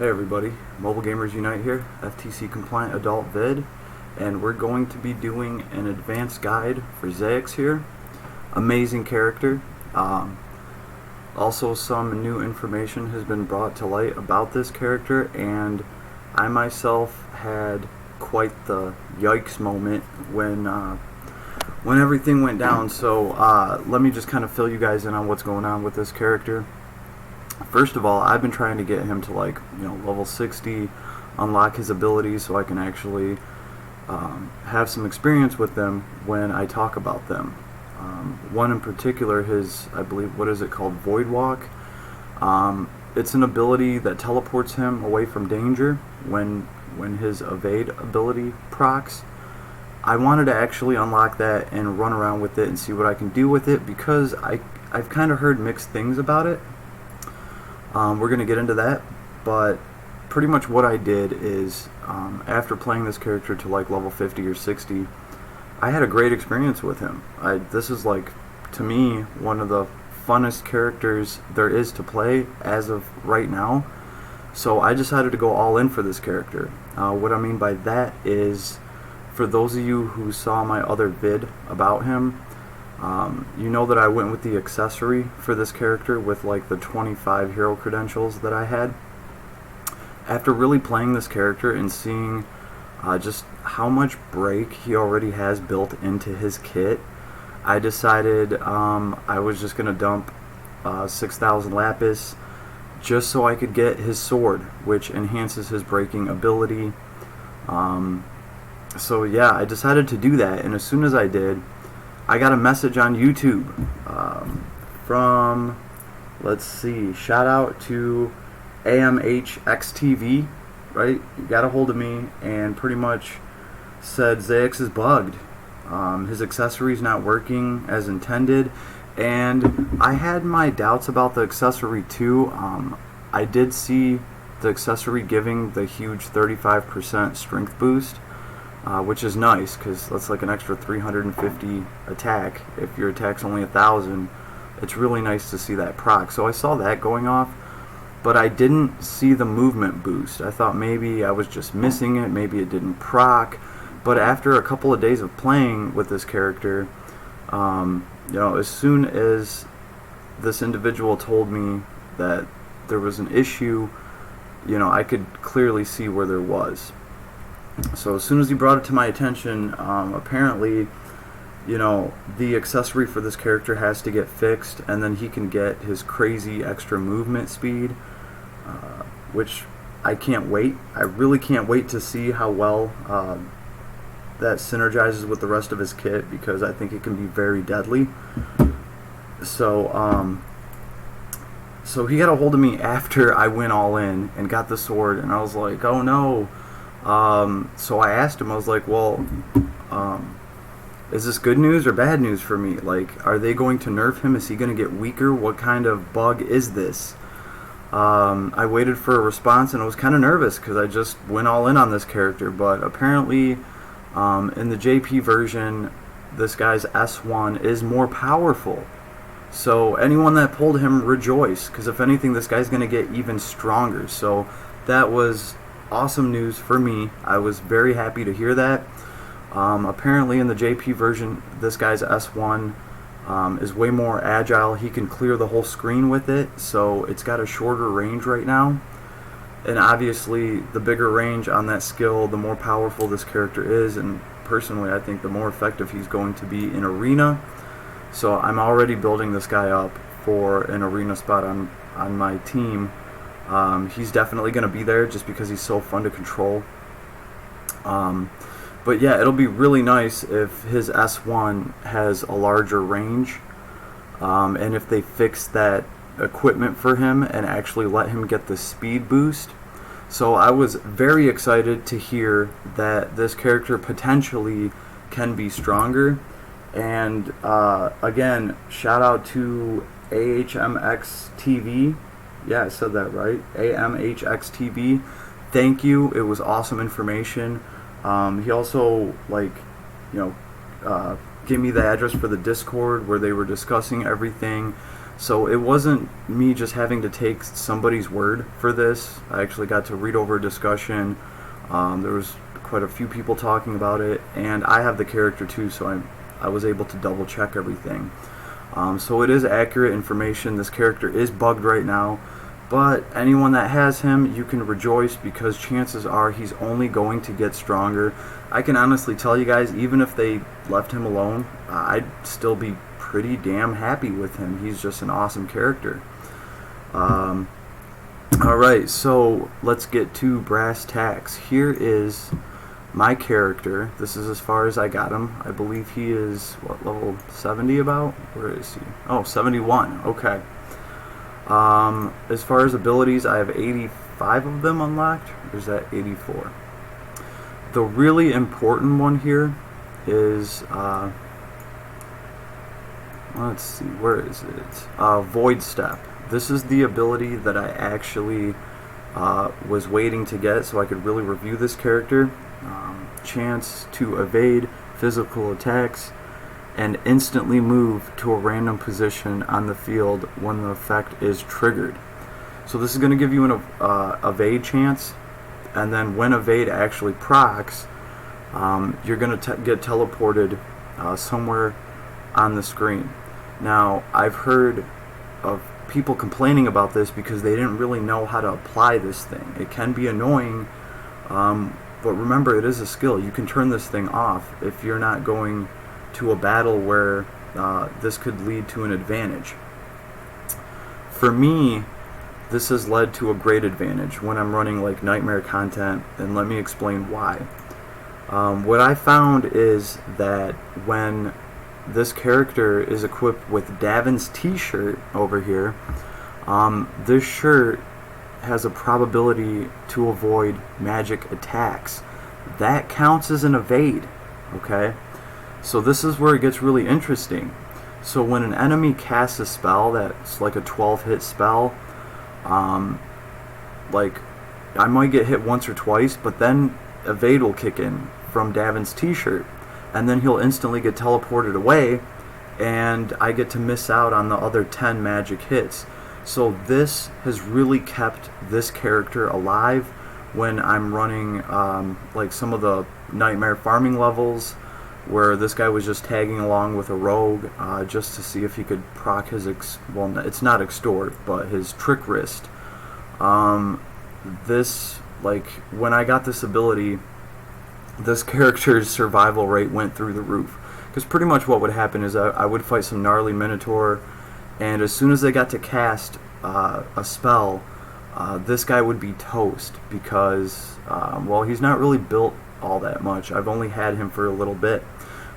Hey everybody, Mobile Gamers Unite here, FTC compliant adult vid, and we're going to be doing an advanced guide for Zaix here. Amazing character. Also some new information has been brought to light about this character, and I myself had quite the yikes moment when everything went down. So let me just kind of fill you guys in on what's going on with this character. First of all, I've been trying to get him to level 60, unlock his abilities so I can actually have some experience with them when I talk about them. One in particular, I believe, what is it called, Void Walk. It's an ability that teleports him away from danger when his evade ability procs. I wanted to actually unlock that and run around with it and see what I can do with it, because I've kind of heard mixed things about it. We're going to get into that, but pretty much what I did is, after playing this character to level 50 or 60, I had a great experience with him. This is to me, one of the funnest characters there is to play as of right now, so I decided to go all in for this character. What I mean by that is, for those of you who saw my other vid about him, you know that I went with the accessory for this character with the 25 hero credentials that I had. After really playing this character and seeing just how much break he already has built into his kit, I decided I was just going to dump 6,000 lapis just so I could get his sword, which enhances his breaking ability. So yeah, I decided to do that, and as soon as I did, I got a message on YouTube from, let's see, shout out to AMHXTV, right? He got a hold of me and pretty much said Zaix is bugged. His accessory's not working as intended, and I had my doubts about the accessory too. I did see the accessory giving the huge 35% strength boost, which is nice, because that's an extra 350 attack. If your attack's only 1,000, it's really nice to see that proc. So I saw that going off, but I didn't see the movement boost. I thought maybe I was just missing it, maybe it didn't proc. But after a couple of days of playing with this character, as soon as this individual told me that there was an issue, I could clearly see where there was. So as soon as he brought it to my attention, apparently, the accessory for this character has to get fixed, and then he can get his crazy extra movement speed, which I can't wait. I really can't wait to see how well that synergizes with the rest of his kit, because I think it can be very deadly. So so he got a hold of me after I went all in and got the sword, and I was like, oh no. So I asked him, I was like, well, is this good news or bad news for me? Are they going to nerf him? Is he going to get weaker? What kind of bug is this? I waited for a response, and I was kind of nervous because I just went all in on this character, but apparently in the JP version, this guy's S1 is more powerful. So anyone that pulled him, rejoice, because if anything, this guy's going to get even stronger. So that was awesome news for me. I was very happy to hear that. Apparently in the JP version, this guy's S1 is way more agile. He can clear the whole screen with it, so it's got a shorter range right now. And obviously, the bigger range on that skill, the more powerful this character is, and personally I think the more effective he's going to be in arena. So I'm already building this guy up for an arena spot on my team. He's definitely going to be there just because he's so fun to control. But yeah, it'll be really nice if his S1 has a larger range, and if they fix that equipment for him and actually let him get the speed boost. So I was very excited to hear that this character potentially can be stronger. And again, shout out to AHMXTV. Yeah, I said that right. AMHXTV. Thank you. It was awesome information. He also gave me the address for the Discord where they were discussing everything. So it wasn't me just having to take somebody's word for this. I actually got to read over a discussion. There was quite a few people talking about it, and I have the character too, so I was able to double check everything. So it is accurate information. This character is bugged right now, but anyone that has him, you can rejoice, because chances are he's only going to get stronger. I can honestly tell you guys, even if they left him alone, I'd still be pretty damn happy with him. He's just an awesome character. Alright, so let's get to brass tacks. Here is my character. This is as far as I got him. I believe he is, what, level 70 about? Where is he? Oh, 71. Okay. As far as abilities, I have 85 of them unlocked. Or is that 84? The really important one here is, let's see, where is it? Void Step. This is the ability that I actually was waiting to get so I could really review this character. Chance to evade physical attacks and instantly move to a random position on the field when the effect is triggered. So this is going to give you an evade chance, and then when evade actually procs, you're going to get teleported somewhere on the screen. Now, I've heard of people complaining about this because they didn't really know how to apply this thing. It can be annoying, but remember, it is a skill. You can turn this thing off if you're not going to a battle where this could lead to an advantage. For me, this has led to a great advantage when I'm running like nightmare content, and let me explain why. What I found is that when this character is equipped with Davin's t-shirt over here, this shirt has a probability to avoid magic attacks. That counts as an evade, okay? So this is where it gets really interesting. So when an enemy casts a spell that's like a 12-hit spell, like I might get hit once or twice, but then evade will kick in from Davin's t-shirt, and then he'll instantly get teleported away, and I get to miss out on the other 10 magic hits. So this has really kept this character alive when I'm running like some of the nightmare farming levels, where this guy was just tagging along with a rogue just to see if he could proc his well, it's not extort, but his trick wrist. This, like, when I got this ability, this character's survival rate went through the roof. Because pretty much what would happen is I would fight some gnarly minotaur, and as soon as they got to cast a spell, this guy would be toast, because, well, he's not really built all that much. I've only had him for a little bit.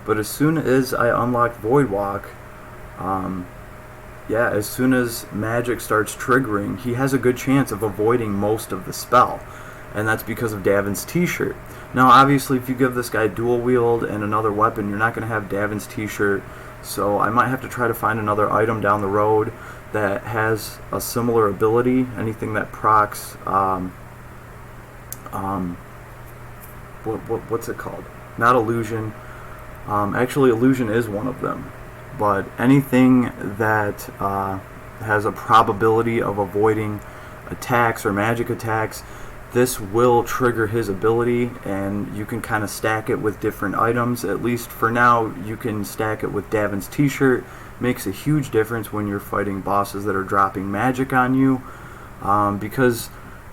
But as soon as I unlocked Void Walk, yeah, as soon as magic starts triggering, he has a good chance of avoiding most of the spell. And that's because of Davin's t-shirt. Now, obviously, if you give this guy dual wield and another weapon, you're not going to have Davin's t-shirt. So I might have to try to find another item down the road that has a similar ability. Anything that procs, what's it called? Not illusion. Actually, illusion is one of them. But anything that has a probability of avoiding attacks or magic attacks, this will trigger his ability, and you can kind of stack it with different items. At least for now, you can stack it with Davin's t-shirt. Makes a huge difference when you're fighting bosses that are dropping magic on you, because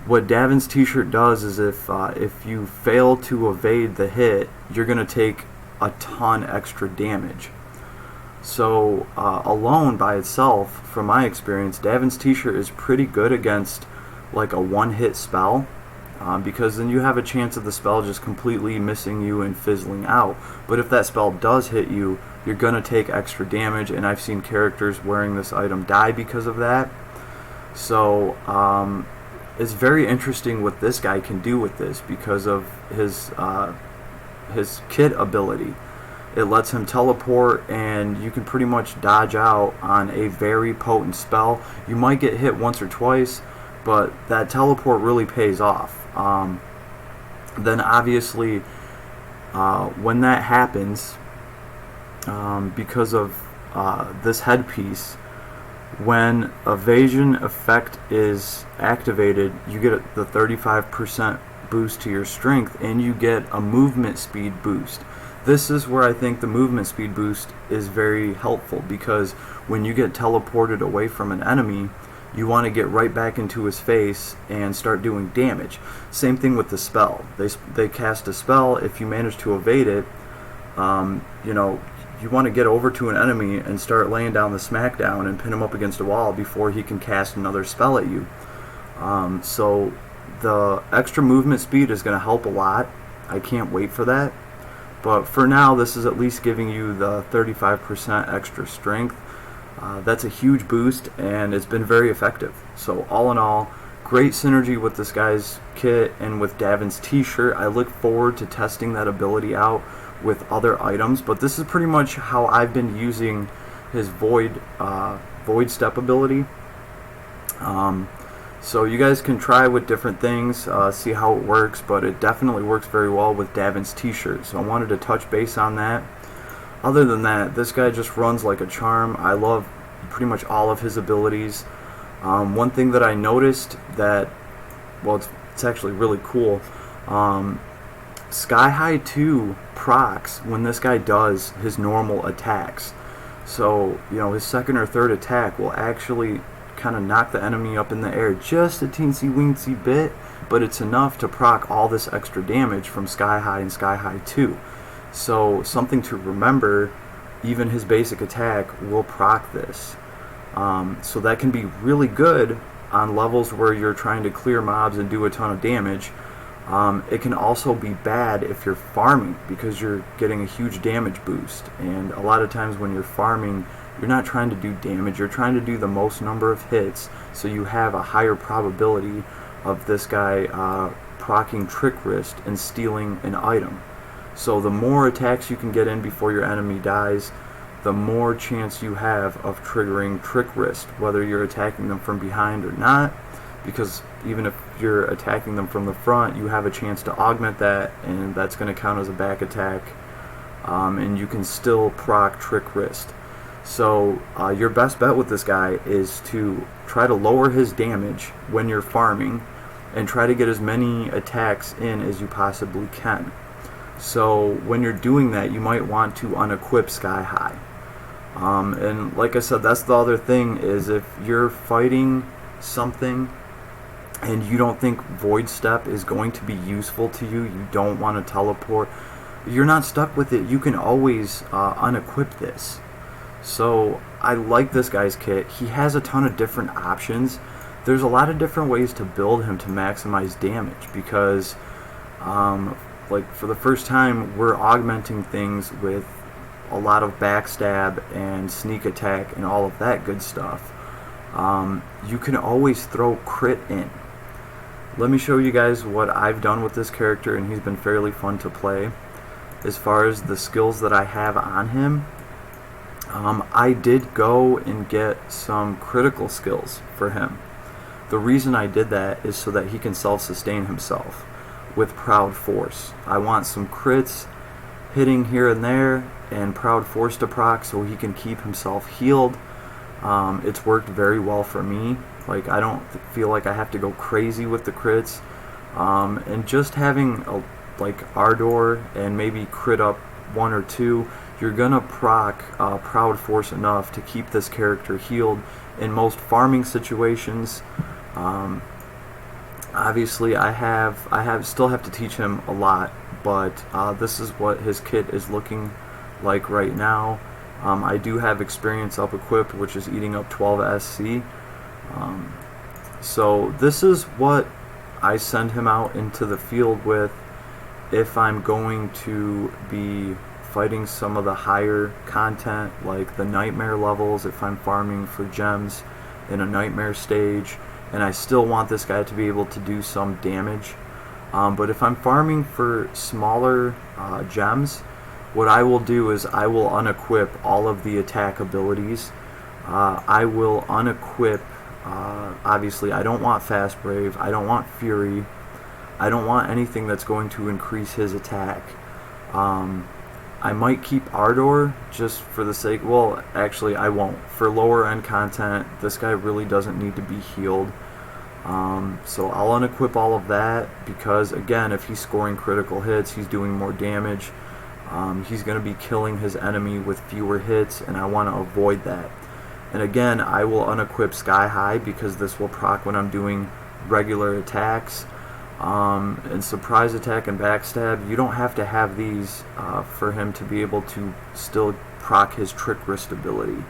what Davin's t-shirt does is if you fail to evade the hit, you're going to take a ton extra damage. So alone by itself, from my experience, Davin's t-shirt is pretty good against like a one-hit spell, because then you have a chance of the spell just completely missing you and fizzling out. But if that spell does hit you, you're going to take extra damage, and I've seen characters wearing this item die because of that. So it's very interesting what this guy can do with this because of his kit ability. It lets him teleport, and you can pretty much dodge out on a very potent spell. You might get hit once or twice, but that teleport really pays off. Then obviously, when that happens, because of this headpiece, When evasion effect is activated, you get the 35% boost to your strength, and you get a movement speed boost. This is where I think the movement speed boost is very helpful, because when you get teleported away from an enemy, you want to get right back into his face and start doing damage. Same thing with the spell. They cast a spell. If you manage to evade it, you want to get over to an enemy and start laying down the smackdown and pin him up against a wall before he can cast another spell at you. So the extra movement speed is going to help a lot. I can't wait for that. But for now, this is at least giving you the 35% extra strength. That's a huge boost, and it's been very effective. So all in all, great synergy with this guy's kit and with Davin's t-shirt. I look forward to testing that ability out with other items, but this is pretty much how I've been using his Void Step ability. So you guys can try with different things, see how it works, but it definitely works very well with Davin's t-shirt. So I wanted to touch base on that. Other than that, this guy just runs like a charm. I love pretty much all of his abilities. One thing that I noticed that, well, it's actually really cool. Sky High 2 procs when this guy does his normal attacks. So, his second or third attack will actually kind of knock the enemy up in the air just a teensy weensy bit, but it's enough to proc all this extra damage from Sky High and Sky High 2. So something to remember, even his basic attack will proc this. So that can be really good on levels where you're trying to clear mobs and do a ton of damage. It can also be bad if you're farming, because you're getting a huge damage boost. And a lot of times when you're farming, you're not trying to do damage, you're trying to do the most number of hits, so you have a higher probability of this guy proccing Trick Wrist and stealing an item. So the more attacks you can get in before your enemy dies, the more chance you have of triggering Trick Wrist, whether you're attacking them from behind or not, because even if you're attacking them from the front, you have a chance to augment that, and that's going to count as a back attack, and you can still proc Trick Wrist. So your best bet with this guy is to try to lower his damage when you're farming, and try to get as many attacks in as you possibly can. So when you're doing that, you might want to unequip Sky High. And like I said, that's the other thing, is if you're fighting something and you don't think Void Step is going to be useful to you, you don't want to teleport, you're not stuck with it, you can always unequip this. So I like this guy's kit. He has a ton of different options. There's a lot of different ways to build him to maximize damage, because like for the first time we're augmenting things with a lot of backstab and sneak attack and all of that good stuff. You can always throw crit in. Let me show you guys what I've done with this character, and he's been fairly fun to play. As far as the skills that I have on him, I did go and get some critical skills for him. The reason I did that is so that he can self-sustain himself with Proud Force. I want some crits hitting here and there, and Proud Force to proc so he can keep himself healed. It's worked very well for me. Like, I don't feel like I have to go crazy with the crits. And just having like Ardor and maybe crit up 1 or 2, you're gonna proc Proud Force enough to keep this character healed in most farming situations. Obviously, I still have to teach him a lot, but this is what his kit is looking like right now. I do have experience up equipped, which is eating up 12 SC. So this is what I send him out into the field with if I'm going to be fighting some of the higher content, like the nightmare levels, if I'm farming for gems in a nightmare stage, and I still want this guy to be able to do some damage. But if I'm farming for smaller gems, what I will do is I will unequip all of the attack abilities. I will unequip, obviously I don't want Fast Brave, I don't want Fury, I don't want anything that's going to increase his attack. I might keep Ardor just for the sake, well, actually I won't. For lower end content, this guy really doesn't need to be healed. So I'll unequip all of that because, again, if he's scoring critical hits, he's doing more damage. He's going to be killing his enemy with fewer hits, and I want to avoid that. And again, I will unequip Sky High because this will proc when I'm doing regular attacks. And surprise attack and backstab, you don't have to have these for him to be able to still proc his trick wrist ability.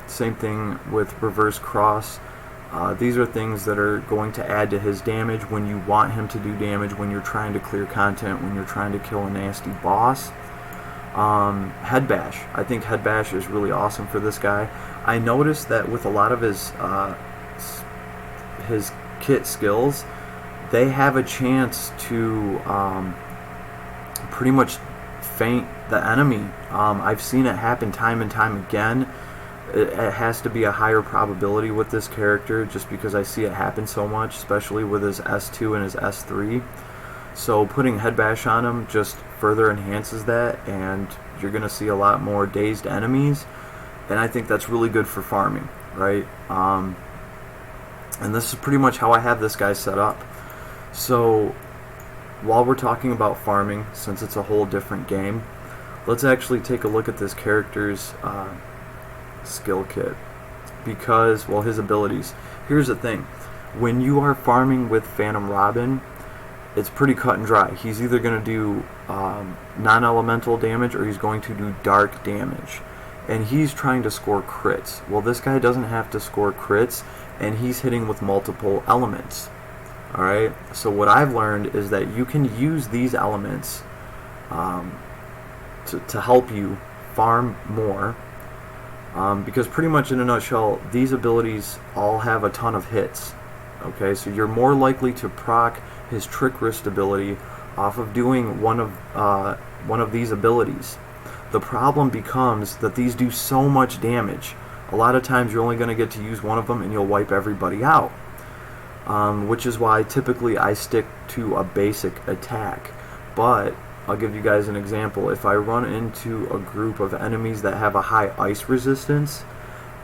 Same thing with reverse cross. These are things that are going to add to his damage when you want him to do damage, when you're trying to clear content, when you're trying to kill a nasty boss. Head Bash. I think Head Bash is really awesome for this guy. I noticed that with a lot of his kit skills, they have a chance to pretty much feint the enemy. I've seen it happen time and time again. It has to be a higher probability with this character just because I see it happen so much, especially with his S2 and his S3. So putting Head Bash on him just further enhances that, and you're going to see a lot more dazed enemies, and I think that's really good for farming, right? And this is pretty much how I have this guy set up. So while we're talking about farming, since it's a whole different game, let's actually take a look at this character's skill kit, because, well, his abilities. Here's the thing, when you are farming with Phantom Robin, it's pretty cut and dry. He's either going to do non-elemental damage or he's going to do dark damage, and he's trying to score crits. Well, this guy doesn't have to score crits, and he's hitting with multiple elements. Alright, so what I've learned is that you can use these elements to help you farm more, because pretty much in a nutshell, these abilities all have a ton of hits. Okay, so you're more likely to proc his trick wrist ability off of doing one of these abilities. The problem becomes that these do so much damage. A lot of times you're only going to get to use one of them and you'll wipe everybody out. Which is why typically I stick to a basic attack. But I'll give you guys an example. If I run into a group of enemies that have a high ice resistance,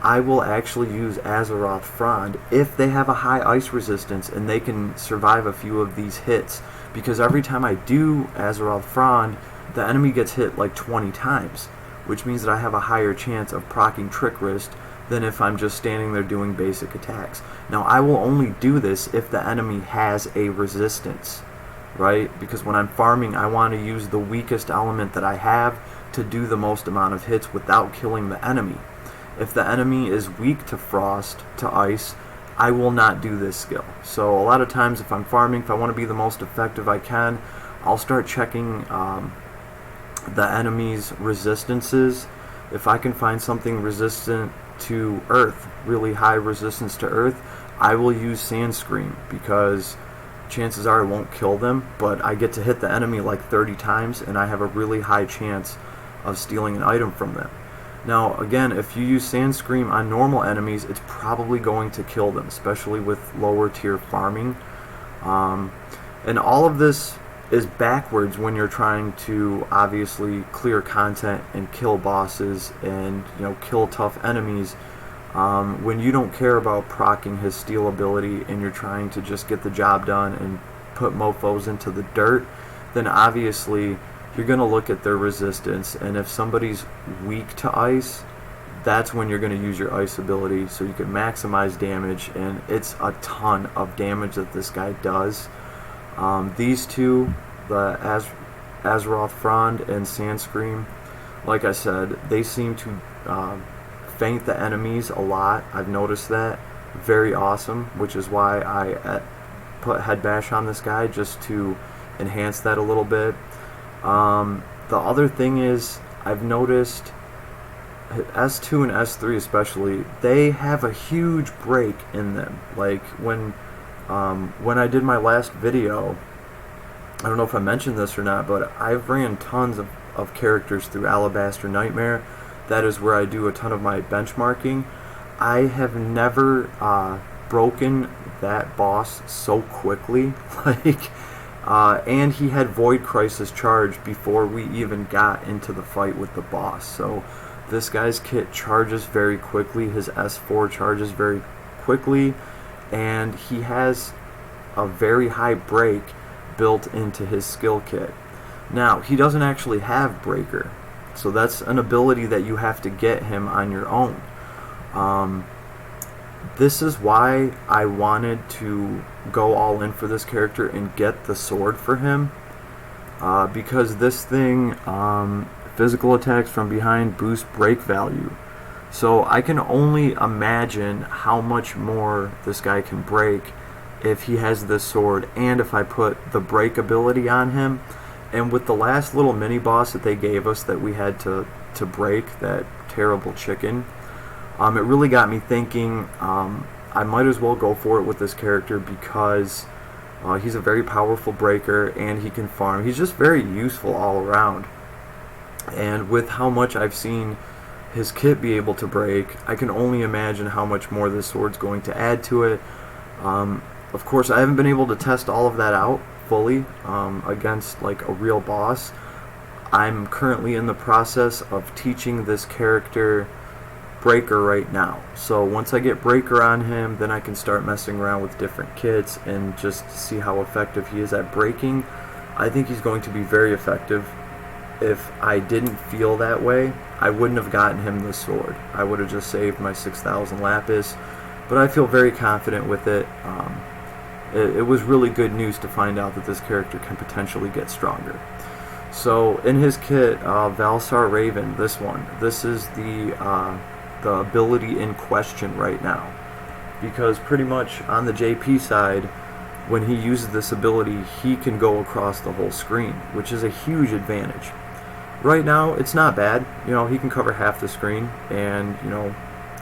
I will actually use Azeroth Frond if they have a high ice resistance and they can survive a few of these hits. Because every time I do Azeroth Frond, the enemy gets hit like 20 times, which means that I have a higher chance of proccing Trick Wrist than if I'm just standing there doing basic attacks. Now, I will only do this if the enemy has a resistance, right? Because when I'm farming, I want to use the weakest element that I have to do the most amount of hits without killing the enemy. If the enemy is weak to frost, to ice, I will not do this skill. So a lot of times if I'm farming, if I want to be the most effective I can, I'll start checking the enemy's resistances. If I can find something resistant to earth, really high resistance to earth, I will use Sand Scream, because chances are I won't kill them, but I get to hit the enemy like 30 times and I have a really high chance of stealing an item from them. Now again, if you use Sand Scream on normal enemies, it's probably going to kill them, especially with lower tier farming. And all of this is backwards when you're trying to obviously clear content and kill bosses and, you know, kill tough enemies. When you don't care about proccing his steel ability and you're trying to just get the job done and put mofos into the dirt, then obviously you're going to look at their resistance, and if somebody's weak to ice, that's when you're going to use your ice ability so you can maximize damage, and it's a ton of damage that this guy does. These two, the Azeroth Frond and Sand Scream, like I said, they seem to feint the enemies a lot. I've noticed that. Very awesome, which is why I put Head Bash on this guy, just to enhance that a little bit. The other thing is, I've noticed S2 and S3 especially, they have a huge break in them. Like when I did my last video, I don't know if I mentioned this or not, but I've ran tons of characters through Alabaster Nightmare. That is where I do a ton of my benchmarking. I have never broken that boss so quickly. Like, And he had Void Crisis charge before we even got into the fight with the boss. So this guy's kit charges very quickly. His S4 charges very quickly, and he has a very high break built into his skill kit. Now, he doesn't actually have Breaker, so that's an ability that you have to get him on your own. This is why I wanted to go all in for this character and get the sword for him, because this thing, physical attacks from behind boost break value. So I can only imagine how much more this guy can break if he has this sword, and if I put the break ability on him. And with the last little mini boss that they gave us that we had to break, that terrible chicken, it really got me thinking I might as well go for it with this character, because he's a very powerful breaker and he can farm. He's just very useful all around. And with how much I've seen his kit be able to break, I can only imagine how much more this sword's going to add to it. Of course, I haven't been able to test all of that out fully against like a real boss. I'm currently in the process of teaching this character Breaker right now. So once I get Breaker on him, then I can start messing around with different kits and just see how effective he is at breaking. I think he's going to be very effective. If I didn't feel that way, I wouldn't have gotten him the sword. I would have just saved my 6,000 lapis, but I feel very confident with it. It was really good news to find out that this character can potentially get stronger. So in his kit, Valsar Raven, this is the ability in question right now, because pretty much on the JP side, when he uses this ability, he can go across the whole screen, which is a huge advantage. Right now, it's not bad. You know, he can cover half the screen and, you know,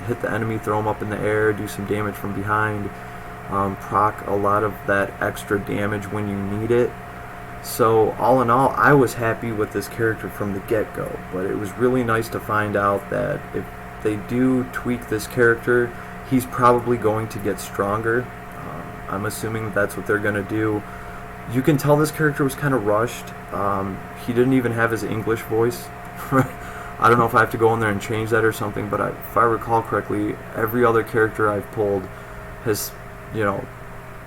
hit the enemy, throw him up in the air, do some damage from behind, proc a lot of that extra damage when you need it. So all in all, I was happy with this character from the get-go, but it was really nice to find out that if they do tweak this character, he's probably going to get stronger. I'm assuming that's what they're going to do. You can tell this character was kind of rushed. He didn't even have his English voice. I don't know if I have to go in there and change that or something, but if I recall correctly, every other character I've pulled has, you know,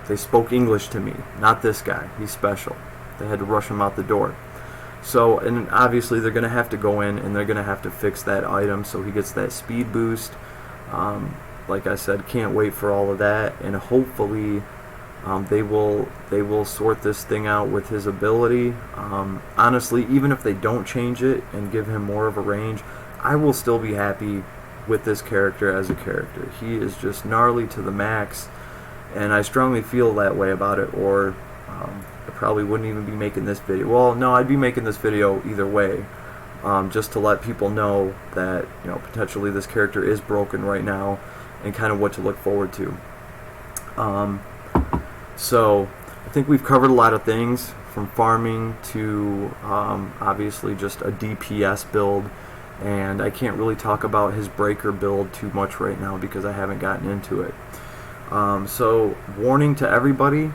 they spoke English to me. Not this guy. He's special. They had to rush him out the door. So, and obviously they're going to have to go in and they're going to have to fix that item so he gets that speed boost. Like I said, can't wait for all of that, and hopefully they will sort this thing out with his ability. Honestly, even if they don't change it and give him more of a range, I will still be happy with this character as a character. He is just gnarly to the max, and I strongly feel that way about it, or I probably wouldn't even be making this video. Well, no, I'd be making this video either way, just to let people know that, you know, potentially this character is broken right now and kind of what to look forward to. So I think we've covered a lot of things, from farming to obviously just a DPS build, and I can't really talk about his breaker build too much right now because I haven't gotten into it. So warning to everybody,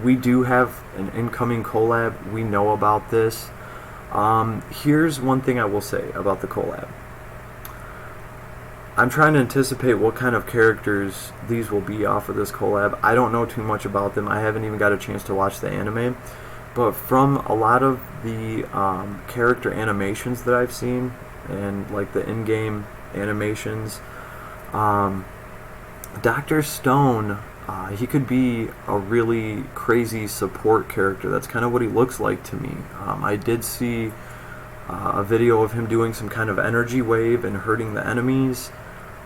we do have an incoming collab. We know about this. Here's one thing I will say about the collab. I'm trying to anticipate what kind of characters these will be off of this collab. I don't know too much about them. I haven't even got a chance to watch the anime. But from a lot of the character animations that I've seen, and like the in-game animations, Dr. Stone, he could be a really crazy support character. That's kind of what he looks like to me. I did see a video of him doing some kind of energy wave and hurting the enemies,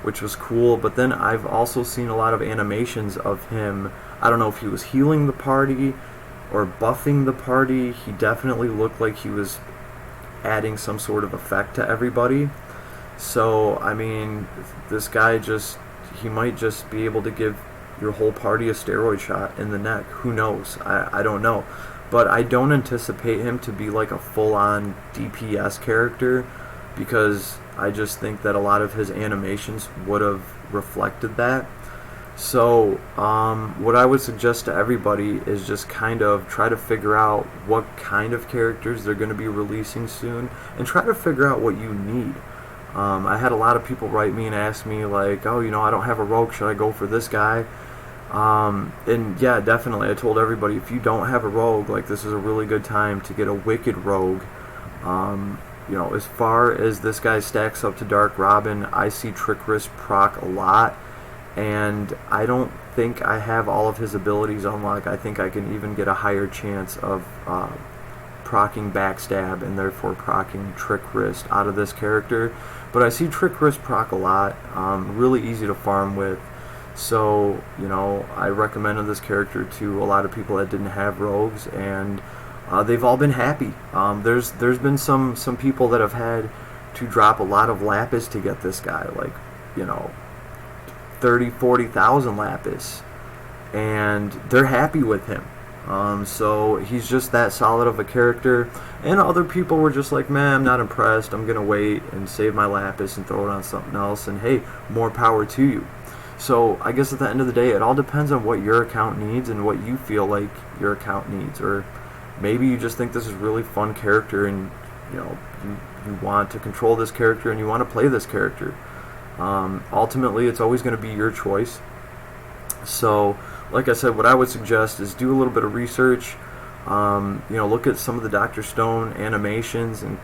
which was cool. But then I've also seen a lot of animations of him. I don't know if he was healing the party or buffing the party. He definitely looked like he was adding some sort of effect to everybody. So, I mean, this guy he might just be able to give your whole party a steroid shot in the neck. Who knows? I don't know. But I don't anticipate him to be like a full-on DPS character, because I just think that a lot of his animations would have reflected that. So, what I would suggest to everybody is just kind of try to figure out what kind of characters they're going to be releasing soon, and try to figure out what you need. I had a lot of people write me and ask me, like, oh, I don't have a rogue, should I go for this guy? And yeah, definitely, I told everybody, if you don't have a rogue, like, this is a really good time to get a wicked rogue. As far as this guy stacks up to Dark Robin, I see Trick Wrist proc a lot, and I don't think I have all of his abilities unlocked. I think I can even get a higher chance of proccing Backstab and therefore proccing Trick Wrist out of this character. But I see Trick Wrist proc a lot, really easy to farm with. So, I recommended this character to a lot of people that didn't have rogues, and they've all been happy. There's been some people that have had to drop a lot of lapis to get this guy, like, 30,000-40,000 lapis, and they're happy with him. So he's just that solid of a character. And other people were just like, man, I'm not impressed, I'm gonna wait and save my lapis and throw it on something else, and hey, more power to you. So I guess at the end of the day, it all depends on what your account needs and what you feel like your account needs. Or maybe you just think this is a really fun character, and you want to control this character and you want to play this character. Ultimately, it's always going to be your choice. So, like I said, what I would suggest is do a little bit of research. Look at some of the Dr. Stone animations, and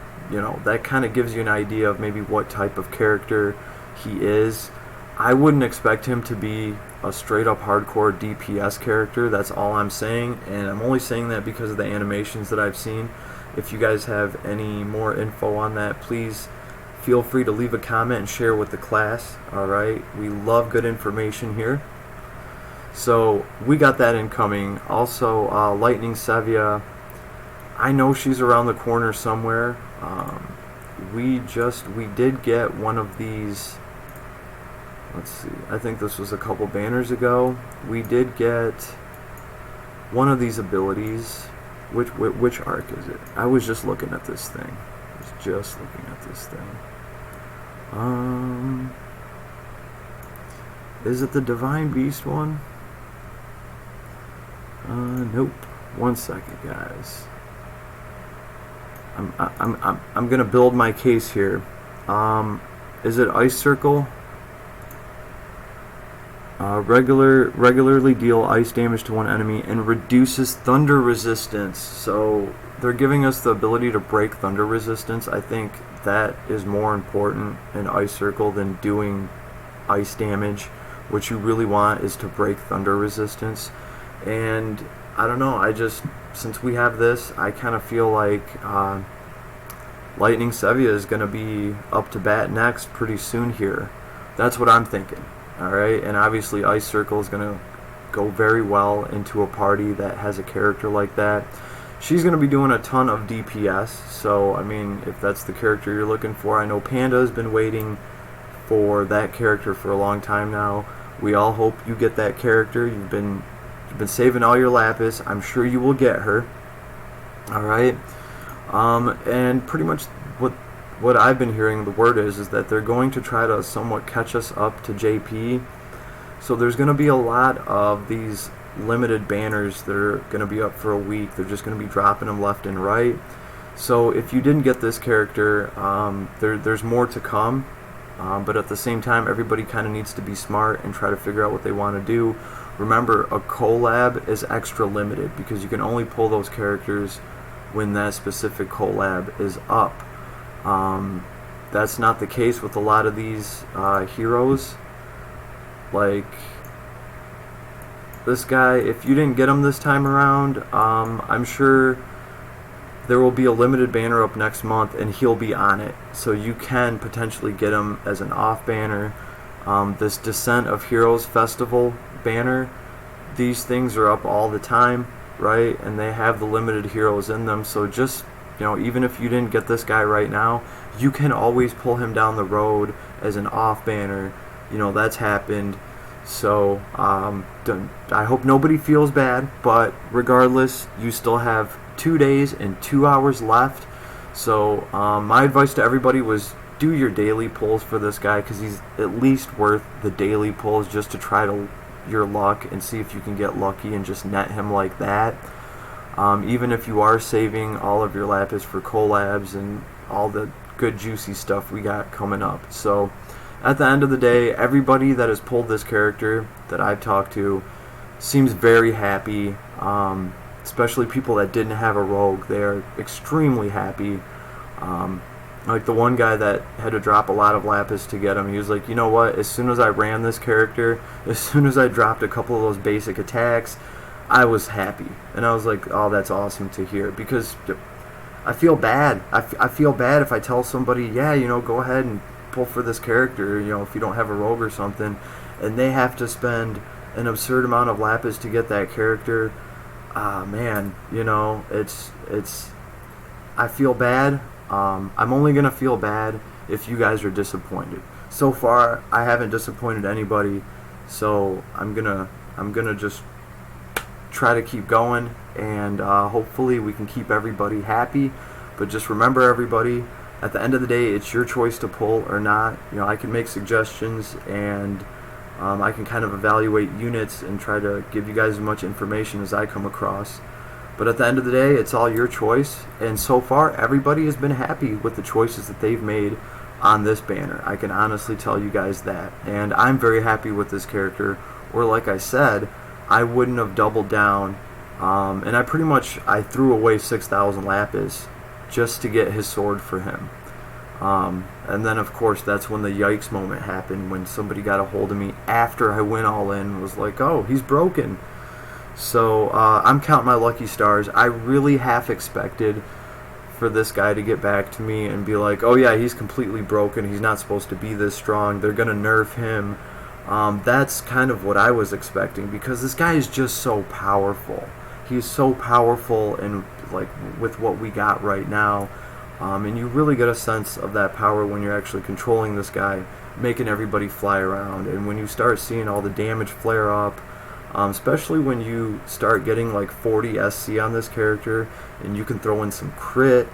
that kind of gives you an idea of maybe what type of character he is. I wouldn't expect him to be a straight up hardcore DPS character. That's all I'm saying, and I'm only saying that because of the animations that I've seen. If you guys have any more info on that, please feel free to leave a comment and share with the class. Alright, we love good information here. So we got that incoming. Also, Lightning Sevia, I know she's around the corner somewhere. We did get one of these. Let's see, I think this was a couple banners ago. We did get one of these abilities. Which arc is it? I was just looking at this thing. Is it the Divine Beast one? Nope. One second, guys. I'm gonna build my case here. Is it Ice Circle? Regularly deal ice damage to one enemy and reduces thunder resistance. So they're giving us the ability to break thunder resistance. I think that is more important in Ice Circle than doing ice damage. What you really want is to break thunder resistance. And I don't know, since we have this, I kind of feel like Lightning Sevia is going to be up to bat next pretty soon here. That's what I'm thinking. Alright, and obviously Ice Circle is going to go very well into a party that has a character like that. She's going to be doing a ton of DPS, so I mean, if that's the character you're looking for, I know Panda has been waiting for that character for a long time now. We all hope you get that character. You've been saving all your lapis. I'm sure you will get her. Alright, and pretty much what I've been hearing, the word is that they're going to try to somewhat catch us up to JP. So there's going to be a lot of these limited banners that are going to be up for a week. They're just going to be dropping them left and right. So if you didn't get this character, there's more to come. But at the same time, everybody kind of needs to be smart and try to figure out what they want to do. Remember, a collab is extra limited because you can only pull those characters when that specific collab is up. That's not the case with a lot of these heroes. Like this guy, if you didn't get him this time around, I'm sure there will be a limited banner up next month and he'll be on it. So you can potentially get him as an off banner. This Descent of Heroes Festival banner, these things are up all the time, right? And they have the limited heroes in them. So just, even if you didn't get this guy right now, you can always pull him down the road as an off banner. That's happened. So I hope nobody feels bad, but regardless, you still have 2 days and 2 hours left. So my advice to everybody was do your daily pulls for this guy, because he's at least worth the daily pulls just to try to your luck and see if you can get lucky and just net him like that. Even if you are saving all of your lapis for collabs and all the good juicy stuff we got coming up. So at the end of the day, everybody that has pulled this character that I've talked to seems very happy, especially people that didn't have a rogue. They are extremely happy. Like the one guy that had to drop a lot of lapis to get him, he was like, you know what, as soon as I ran this character, as soon as I dropped a couple of those basic attacks, I was happy. And I was like, oh, that's awesome to hear, because I feel bad. I feel bad if I tell somebody, yeah, you know, go ahead and pull for this character, you know, if you don't have a rogue or something, and they have to spend an absurd amount of lapis to get that character. Man, you know, it's I feel bad. I'm only gonna feel bad if you guys are disappointed. So far, I haven't disappointed anybody, so I'm gonna just try to keep going, and hopefully we can keep everybody happy. But just remember, everybody, at the end of the day, it's your choice to pull or not. You know, I can make suggestions, and I can kind of evaluate units and try to give you guys as much information as I come across. But at the end of the day, it's all your choice, and so far everybody has been happy with the choices that they've made on this banner. I can honestly tell you guys that, and I'm very happy with this character. Or like I said, I wouldn't have doubled down, and I threw away 6,000 lapis just to get his sword for him. And then of course that's when the yikes moment happened, when somebody got a hold of me after I went all in, was like, oh, he's broken. So I'm counting my lucky stars. I really half expected for this guy to get back to me and be like, oh yeah, he's completely broken, he's not supposed to be this strong, they're gonna nerf him. That's kind of what I was expecting, because this guy is just so powerful. He's so powerful, and like with what we got right now, and you really get a sense of that power when you're actually controlling this guy, making everybody fly around. And when you start seeing all the damage flare up, especially when you start getting like 40 SC on this character, and you can throw in some crit,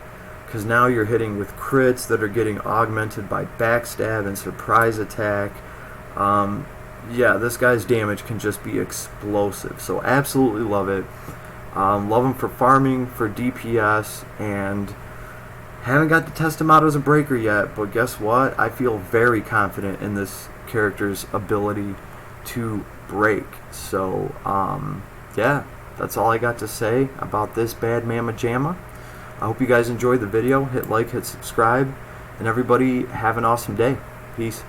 because now you're hitting with crits that are getting augmented by backstab and surprise attack. Yeah, this guy's damage can just be explosive. So absolutely love it. Love him for farming, for DPS, and haven't got to test him out as a breaker yet, but guess what? I feel very confident in this character's ability to break. So yeah, that's all I got to say about this bad mamma jamma. I hope you guys enjoyed the video. Hit like, hit subscribe, and everybody have an awesome day. Peace.